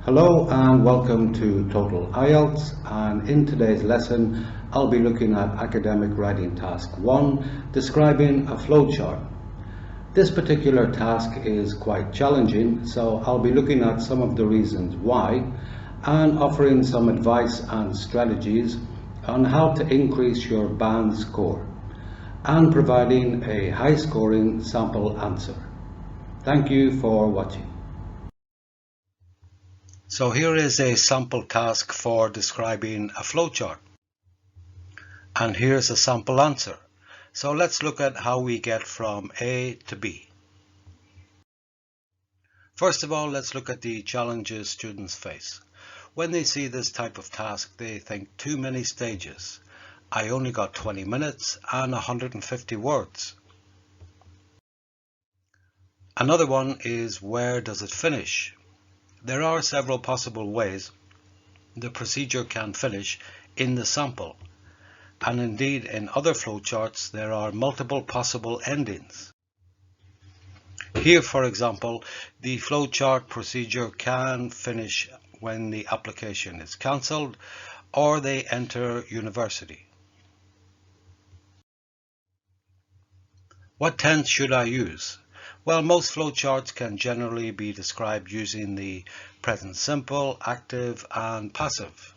Hello and welcome to Total IELTS, and in today's lesson I'll be looking at Academic Writing Task 1, describing a flowchart. This particular task is quite challenging, so I'll be looking at some of the reasons why and offering some advice and strategies on how to increase your band score and providing a high scoring sample answer. Thank you for watching. So here is a sample task for describing a flowchart. And here's a sample answer. So let's look at how we get from A to B. First of all, let's look at the challenges students face. When they see this type of task, they think too many stages. I only got 20 minutes and 150 words. Another one is, where does it finish? There are several possible ways the procedure can finish in the sample, and indeed in other flowcharts there are multiple possible endings. Here, for example, the flowchart procedure can finish when the application is cancelled or they enter university. What tense should I use? Well, most flowcharts can generally be described using the present simple, active, and passive.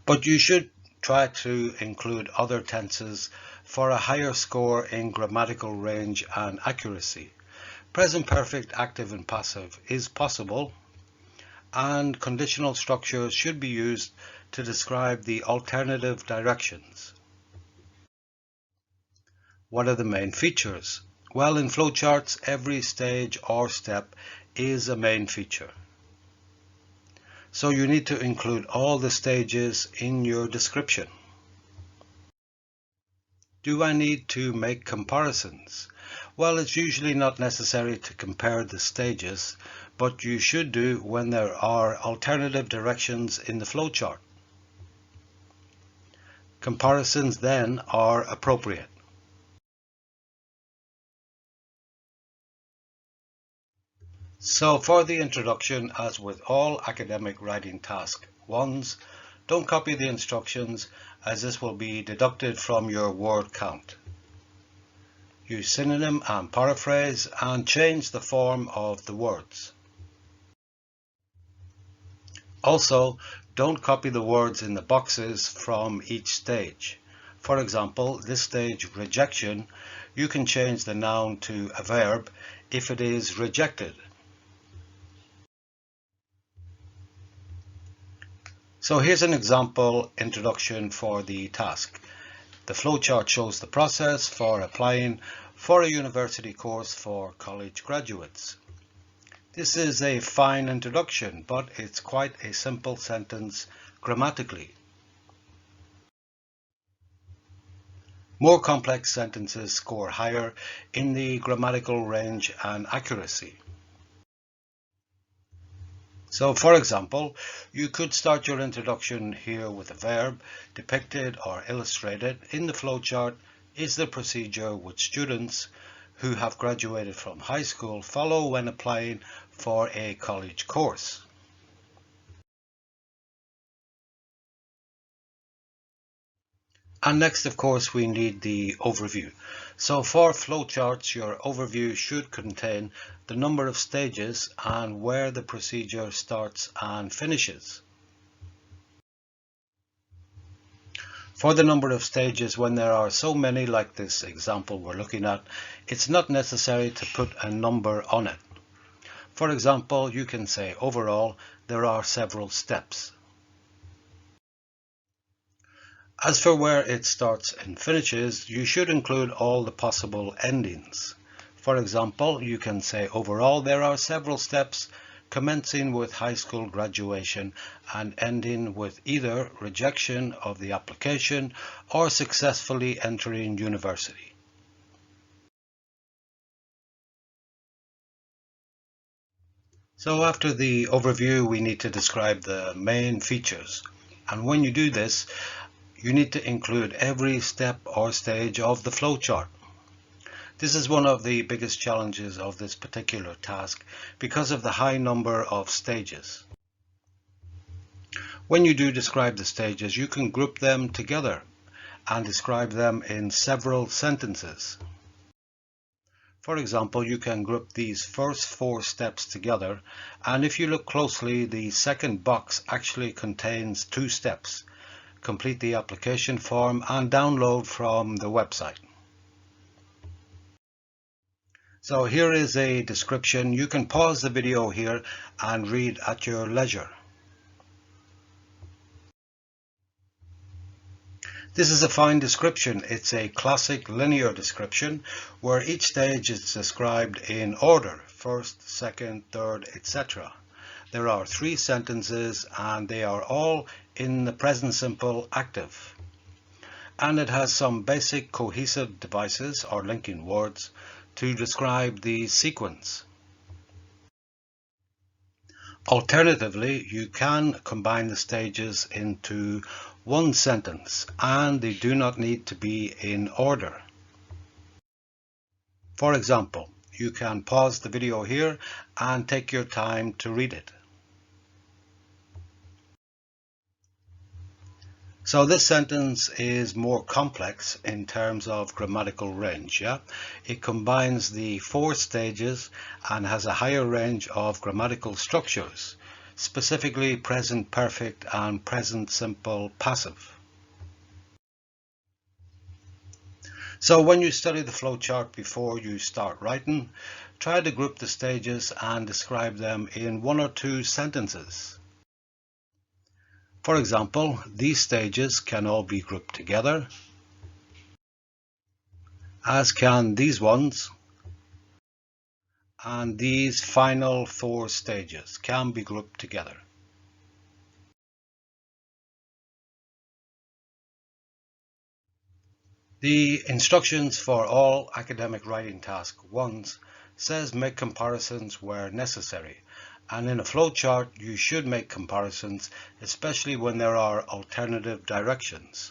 But you should try to include other tenses for a higher score in grammatical range and accuracy. Present perfect, active, and passive is possible, and conditional structures should be used to describe the alternative directions. What are the main features? Well, in flowcharts, every stage or step is a main feature. So you need to include all the stages in your description. Do I need to make comparisons? Well, it's usually not necessary to compare the stages, but you should do when there are alternative directions in the flowchart. Comparisons then are appropriate. So for the introduction, as with all academic writing task 1s, don't copy the instructions, as this will be deducted from your word count. Use synonym and paraphrase and change the form of the words. Also, don't copy the words in the boxes from each stage. For example, this stage, rejection, you can change the noun to a verb if it is rejected. So here's an example introduction for the task. The flowchart shows the process for applying for a university course for college graduates. This is a fine introduction, but it's quite a simple sentence grammatically. More complex sentences score higher in the grammatical range and accuracy. So, for example, you could start your introduction here with a verb. Depicted or illustrated in the flowchart is the procedure which students who have graduated from high school follow when applying for a college course. And next, of course, we need the overview. So for flowcharts, your overview should contain the number of stages and where the procedure starts and finishes. For the number of stages, when there are so many like this example we're looking at, it's not necessary to put a number on it. For example, you can say overall there are several steps. As for where it starts and finishes, you should include all the possible endings. For example, you can say overall there are several steps commencing with high school graduation and ending with either rejection of the application or successfully entering university. So after the overview, we need to describe the main features. And when you do this, you need to include every step or stage of the flowchart. This is one of the biggest challenges of this particular task because of the high number of stages. When you do describe the stages, you can group them together and describe them in several sentences. For example, you can group these first 4 steps together, and if you look closely, the second box actually contains 2 steps. Complete the application form and download from the website. So here is a description. You can pause the video here and read at your leisure. This is a fine description. It's a classic linear description where each stage is described in order, first, second, third, etc. There are 3 sentences and they are all in the present simple active. And it has some basic cohesive devices or linking words to describe the sequence. Alternatively, you can combine the stages into one sentence, and they do not need to be in order. For example, you can pause the video here and take your time to read it. So this sentence is more complex in terms of grammatical range. It combines the 4 stages and has a higher range of grammatical structures, specifically present perfect and present simple passive. So when you study the flowchart before you start writing, try to group the stages and describe them in 1 or 2 sentences. For example, these stages can all be grouped together, as can these ones, and these final 4 stages can be grouped together. The instructions for all academic writing task 1s says make comparisons where necessary. And in a flowchart, you should make comparisons, especially when there are alternative directions.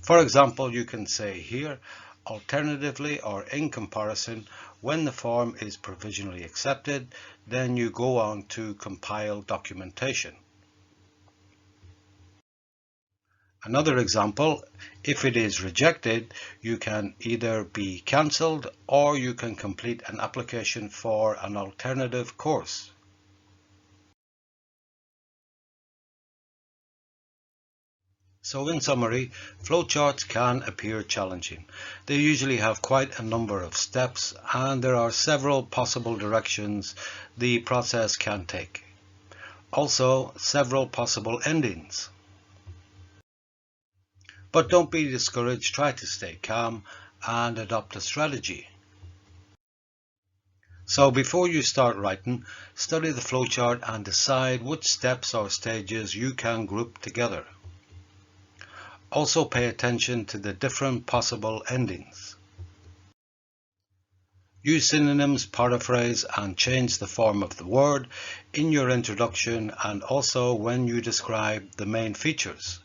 For example, you can say here, alternatively or in comparison, when the form is provisionally accepted, then you go on to compile documentation. Another example, if it is rejected, you can either be cancelled or you can complete an application for an alternative course. So in summary, flowcharts can appear challenging. They usually have quite a number of steps and there are several possible directions the process can take. Also, several possible endings. But don't be discouraged, try to stay calm and adopt a strategy. So before you start writing, study the flowchart and decide which steps or stages you can group together. Also pay attention to the different possible endings. Use synonyms, paraphrase and change the form of the word in your introduction and also when you describe the main features.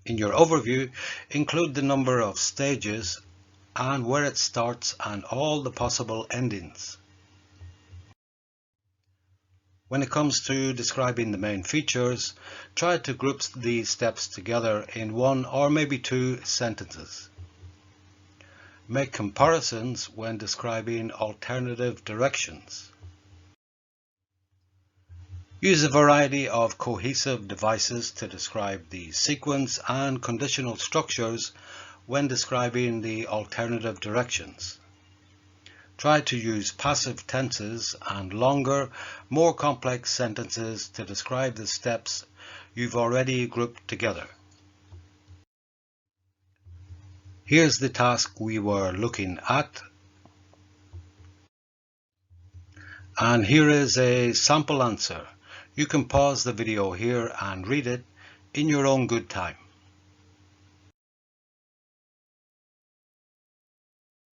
In your overview, include the number of stages and where it starts and all the possible endings. When it comes to describing the main features, try to group these steps together in 1 or maybe 2 sentences. Make comparisons when describing alternative directions. Use a variety of cohesive devices to describe the sequence and conditional structures when describing the alternative directions. Try to use passive tenses and longer, more complex sentences to describe the steps you've already grouped together. Here's the task we were looking at. And here is a sample answer. You can pause the video here and read it in your own good time.